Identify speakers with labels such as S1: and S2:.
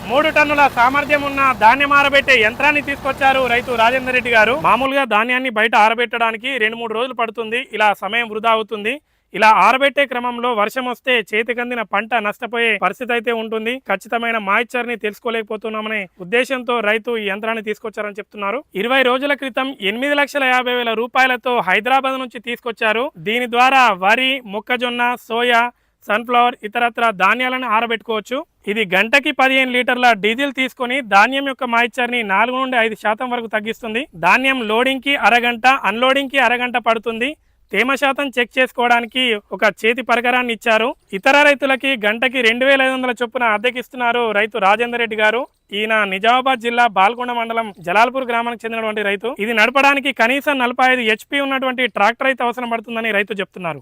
S1: 3 టన్నుల సామర్థ్యం ఉన్న ధాన్యం ఆరబెట్టే యంత్రాన్ని తీసుకొచ్చారు రైతు రాజేందర్ రెడ్డి గారు. మామూలుగా ధాన్యాన్ని బయట ఆరబెట్టడానికి 2-3 రోజులు పడుతుంది. ఇలా సమయం వృధా అవుతుంది. ఇలా ఆరబెట్టే క్రమంలో వర్షం వస్తే చేతికందిన పంట నష్టపోయే పరిస్థితి అయితే ఉంటుంది. ఖచ్చితమైన మాయిశ్చర్ ని తెలుసుకోలేకపోతున్నామనే ఉద్దేశంతో రైతు ఈ యంత్రాన్ని తీసుకొచ్చారని చెప్తున్నారు. 20 రోజుల క్రితం 8,50,000 రూపాయలతో హైదరాబాద్ నుంచి తీసుకొచ్చారు. దీని ద్వారా వరి, మొక్కజొన్న, సోయా, సన్ఫ్లవర్ ఇతరత్ర ధాన్యాలను ఆరబెట్టుకోవచ్చు. ఇది గంటకి 15 లీటర్ల డీజిల్ తీసుకుని ధాన్యం యొక్క మాయిశ్చర్ ని 4 నుండి 5% వరకు తగ్గిస్తుంది. ధాన్యం లోడింగ్ కి అరగంట, అన్లోడింగ్ కి అరగంట పడుతుంది. తేమ శాతం చెక్ చేసుకోవడానికి ఒక చేతి పరికరాన్ని ఇచ్చారు. ఇతర రైతులకి గంటకి 2,500 చొప్పున అద్దెకిస్తున్నారు రైతు రాజేందర్ రెడ్డి గారు. ఈయన నిజామాబాద్ జిల్లా బాల్కొండ మండలం జలాల్పూర్ గ్రామానికి చెందినటువంటి రైతు. ఇది నడపడానికి కనీసం 45 HP ఉన్నటువంటి ట్రాక్టర్ అయితే అవసరం పడుతుందని రైతు చెప్తున్నారు.